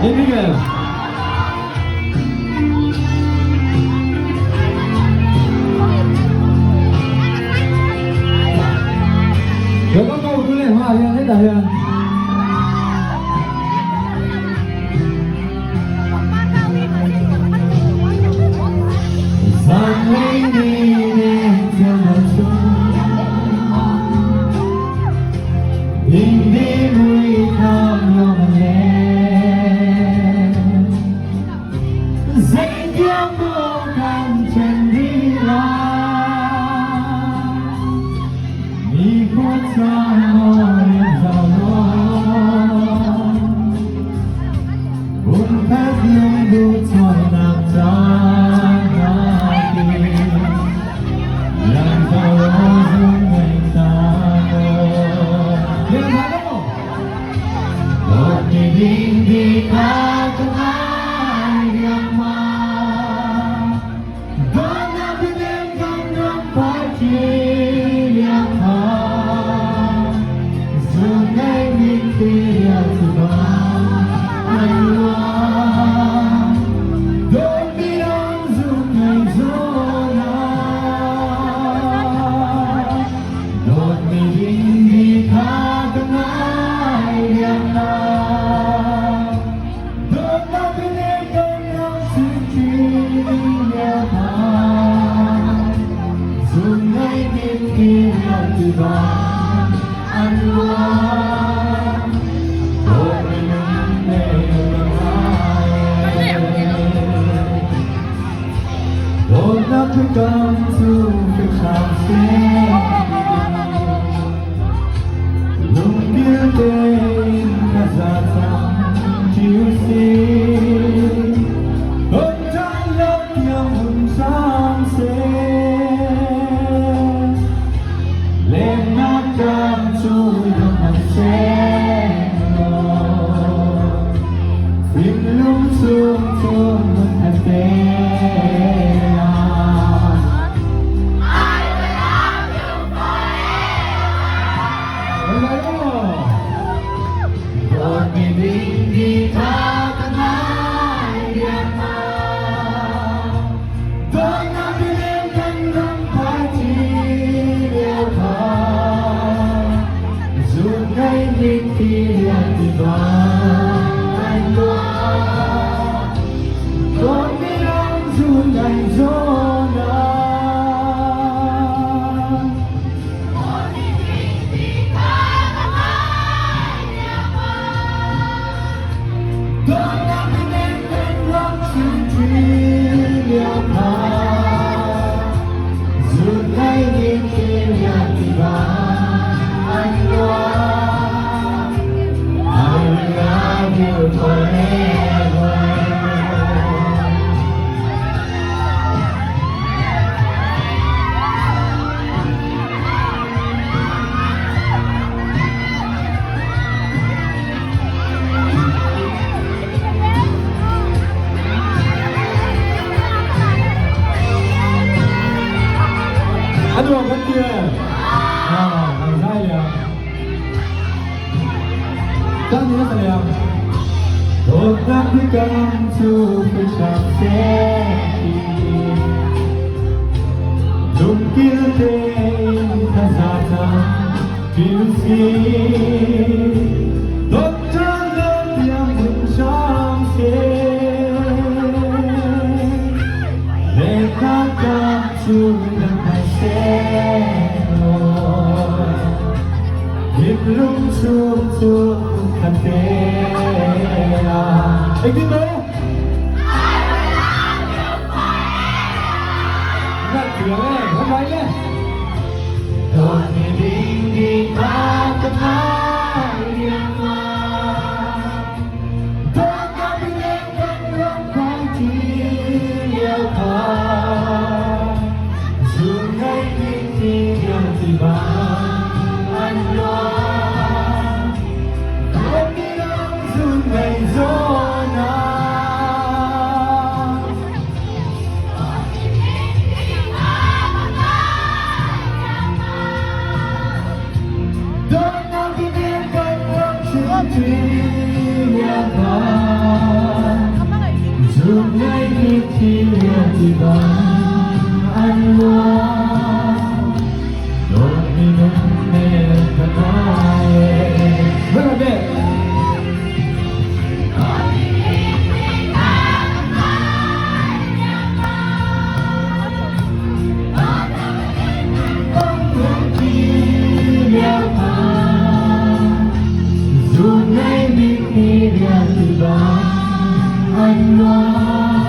Bien, Miguel. Rồi có câu cứ lên hoa lên hết đời rồi. Hindi mo ikaw naman Zengyan mo kang candila Ikot sa morin sa Buntag yung butoy ng tanaki Yang tawag may tao Hindi ka kaya Doon na binigyan ng pagkiliyahan Sunay ngiti at ibang aywan Doon biyang sunay zona Doon hindi ka kaya Sungai binti tiba anwar Don't have to come to fix something Lumbil din kasatang QC Aduh, kecil. Nah, kalau saya kan dia sayang. Don't have to come to fix something. Don't kill them, cause I don't feel sick. Don't turn up yang something. Mereka come to Belum tutup kantera gitu Nggak boleh, nggak boleh Don't tinggi takkan hanya Don't kabinetkan yang pagi Sungai tinggi yang tiba Don't know the name, but what you kira tiba anwa Don't minum kenai Berade Sungai mikir yang tiba anwa